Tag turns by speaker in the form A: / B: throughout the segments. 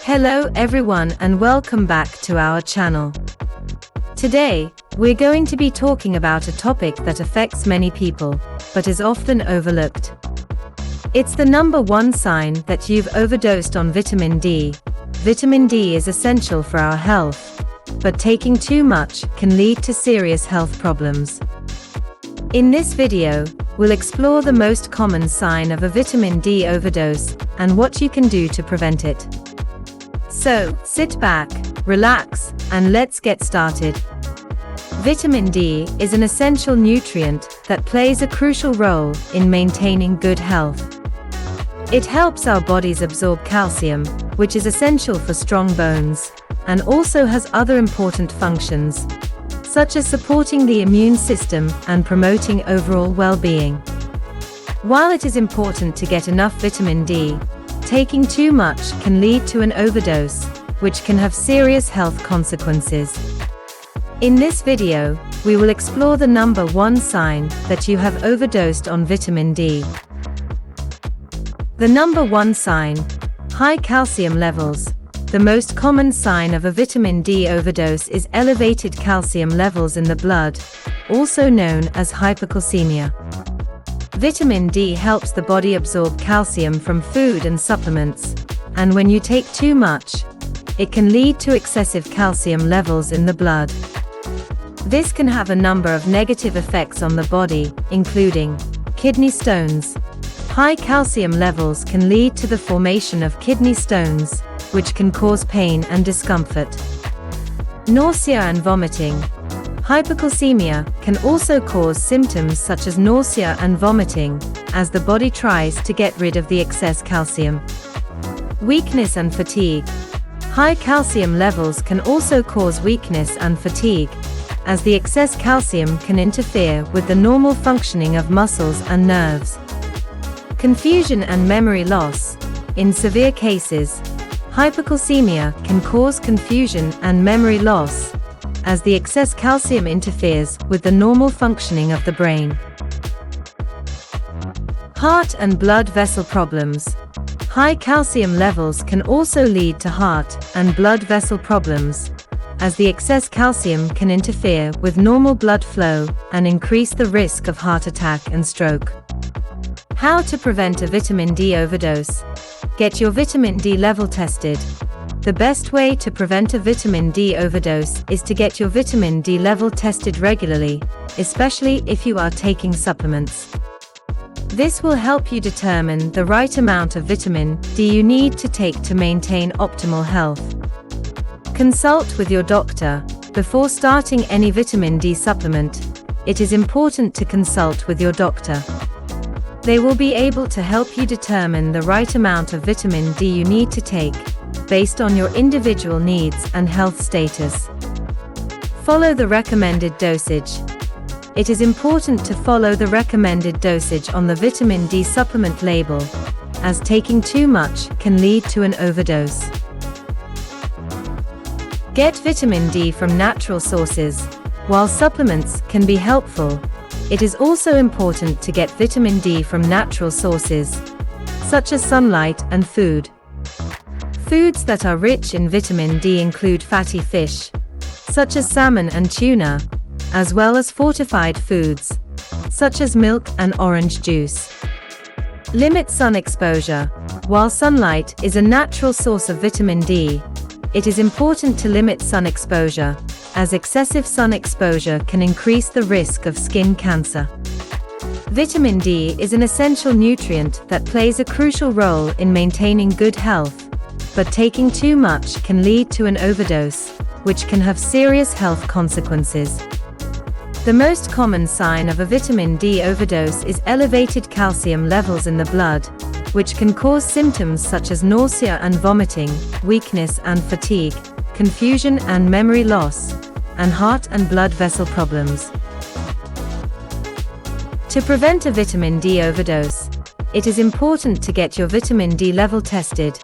A: Hello everyone and welcome back to our channel. Today, we're going to be talking about a topic that affects many people, but is often overlooked. It's the number one sign that you've overdosed on vitamin D. Vitamin D is essential for our health, but taking too much can lead to serious health problems. In this video, we'll explore the most common sign of a vitamin D overdose and what you can do to prevent it. So, sit back, relax, and let's get started. Vitamin D is an essential nutrient that plays a crucial role in maintaining good health. It helps our bodies absorb calcium, which is essential for strong bones, and also has other important functions, such as supporting the immune system and promoting overall well-being. While it is important to get enough vitamin D, taking too much can lead to an overdose, which can have serious health consequences. In this video, we will explore the number one sign that you have overdosed on vitamin D. The number one sign: high calcium levels. The most common sign of a vitamin D overdose is elevated calcium levels in the blood, also known as hypocalcemia. Vitamin D helps the body absorb calcium from food and supplements, and when you take too much, it can lead to excessive calcium levels in the blood. This can have a number of negative effects on the body, including kidney stones. High calcium levels can lead to the formation of kidney stones, which can cause pain and discomfort. Nausea and vomiting. Hypocalcemia can also cause symptoms such as nausea and vomiting, as the body tries to get rid of the excess calcium. Weakness and fatigue. High calcium levels can also cause weakness and fatigue, as the excess calcium can interfere with the normal functioning of muscles and nerves. Confusion and memory loss. In severe cases, hypocalcemia can cause confusion and memory loss, as the excess calcium interferes with the normal functioning of the brain. Heart and blood vessel problems. High calcium levels can also lead to heart and blood vessel problems, as the excess calcium can interfere with normal blood flow and increase the risk of heart attack and stroke. How to prevent a vitamin D overdose? Get your vitamin D level tested. The best way to prevent a vitamin D overdose is to get your vitamin D level tested regularly, especially if you are taking supplements. This will help you determine the right amount of vitamin D you need to take to maintain optimal health. Consult with your doctor. Before starting any vitamin D supplement, it is important to consult with your doctor. They will be able to help you determine the right amount of vitamin D you need to take, based on your individual needs and health status. Follow the recommended dosage. It is important to follow the recommended dosage on the vitamin D supplement label, as taking too much can lead to an overdose. Get vitamin D from natural sources. While supplements can be helpful, it is also important to get vitamin D from natural sources, such as sunlight and food. Foods that are rich in vitamin D include fatty fish, such as salmon and tuna, as well as fortified foods, such as milk and orange juice. Limit sun exposure. While sunlight is a natural source of vitamin D, it is important to limit sun exposure, as excessive sun exposure can increase the risk of skin cancer. Vitamin D is an essential nutrient that plays a crucial role in maintaining good health, but taking too much can lead to an overdose, which can have serious health consequences. The most common sign of a vitamin D overdose is elevated calcium levels in the blood, which can cause symptoms such as nausea and vomiting, weakness and fatigue, confusion and memory loss, and heart and blood vessel problems. To prevent a vitamin D overdose, it is important to get your vitamin D level tested,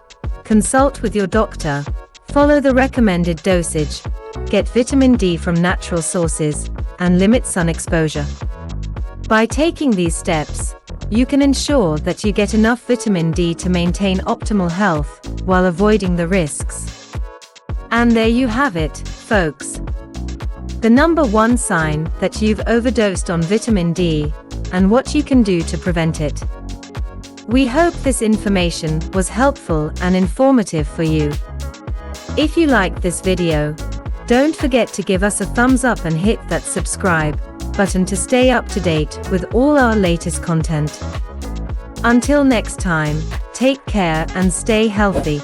A: consult with your doctor, follow the recommended dosage, get vitamin D from natural sources, and limit sun exposure. By taking these steps, you can ensure that you get enough vitamin D to maintain optimal health, while avoiding the risks. And there you have it, folks. The number one sign that you've overdosed on vitamin D, and what you can do to prevent it. We hope this information was helpful and informative for you. If you liked this video, don't forget to give us a thumbs up and hit that subscribe button to stay up to date with all our latest content. Until next time, take care and stay healthy.